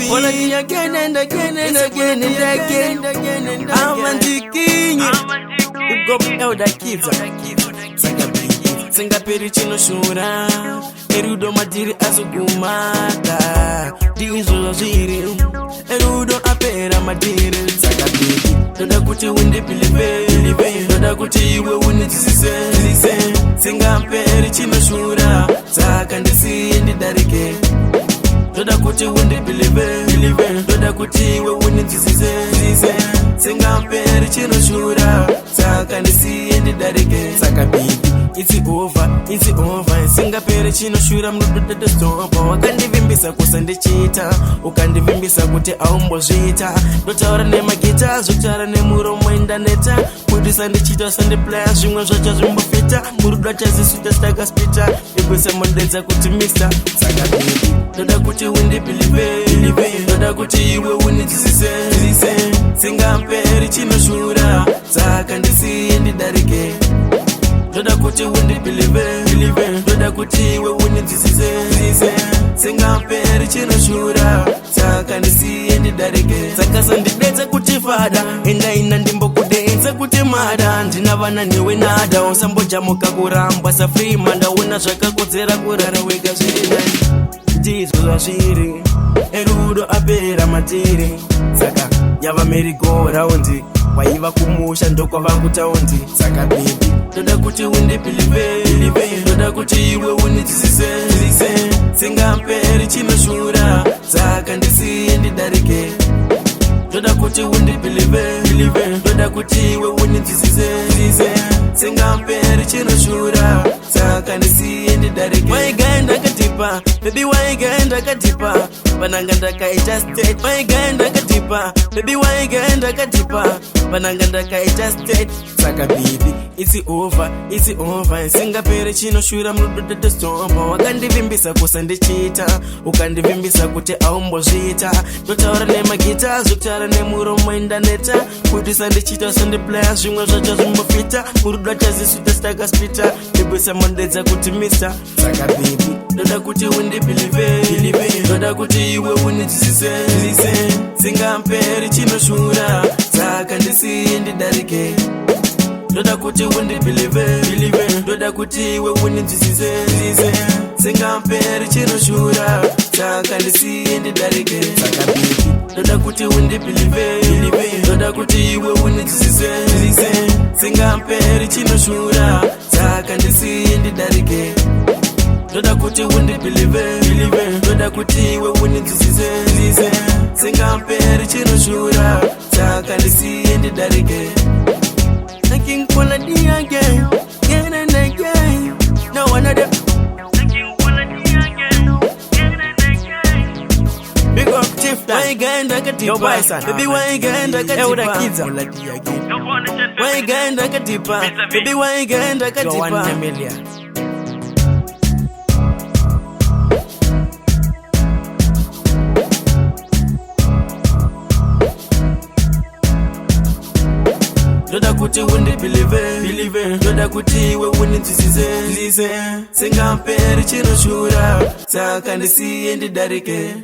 Falling again and again and again and again. I'm the king. You go elder kids. Singapere chino shura. Erudo madiri azugumata. Dizo ziri. Erudo apera madiri. Singapere. Doda kuti windi believe. Doda kuti we wini tise. Singapere chino shura. Saka ndisi ndi darike. Doda kuti windi believe. Doda kuti we wini tise. Singapere chino shura. Saka ndisi ndi darike. Saka baby. It's over, Singapere chino shura mnudu stop. Wakandivimbisa kusandichita, ukandivimbisa kuti aumbozvita. Dotaura nemagita, zvotaura nemuromo indaneta. Kuti sandichita sandiplaya zvimwe zvacho zvimbofita. Murudu achazisuta stakaspita, ibwese mondedza kuti mister. Saka baby, doda kuti windi believe. Doda kuti iwe unitsise. Singapere chino shura, saka ndisiye ndidarike. Doda kuti windi believe. Doda kuti we wini tise. Singapere chino shura. Saka ndisiye ndidarike. Saka sandidedza kuti fada. Enda ndimbo kudedza kuti mada. Ndina vana niwe nada. Usambojamuka kurambwa sa free manda. Una zvakakodzera kurara wega zviri. Ndizvo zvazviri. Erudo apera matiri. Saka yava merry go round. Waiva kumusha ndoko vakutaundi. Saka baby, doda kuti windi believe. Doda kuti iwe unitsise. Singapere chino shura. Saka ndisiye ndidarike. Doda kuti windi believe. Doda kuti iwe unitsise. Singapere chino shura. Saka ndisiye ndidarike. Waigaenda katipa, baby waigaenda katipa. Pananga ndakaita state. Waigaenda katipa, baby waigaenda katipa. Pananga ndakaita state. Saka baby, it's over. Singapere chino shura mnudu stop. Wakandivimbisa kusandichita, ukandivimbisa kuti aumbozvita. Dotaura nemagita, zvotaura nemuromo indaneta. Kuti sandichita sandiplaya zvimwe zvacho zvimbofita. Murudu achazisuta stakaspita, ibwese mondedza kuti mister. Saka baby, doda kuti windi believe. Doda kuti iwe unitsise. Singapere chino shura. Saka ndisiye ndidarike. Doda kuti windi believe. Doda kuti iwe unitsise. Singapere chino shura. Saka ndisiye ndidarike. Saka baby, doda kuti windi believe. Doda kuti iwe unitsise. Singapere chino shura. Saka ndisiye ndidarike. Doda kuti windi believe. Doda kuti iwe unitsise. Singapere chino shura. Saka ndisiye ndidarike. Thinking quality again and again. No one other. Thinking quality again and again. Big up Tiff, why gaenda katipa? Baby, why gaenda katipa? Elder kids, quality again. Why gaenda katipa? Baby, why gaenda katipa? 1 million. Doda kuti windi believe. Doda kuti we unitsise. Singapere chino shura. Saka ndisiye ndidarike.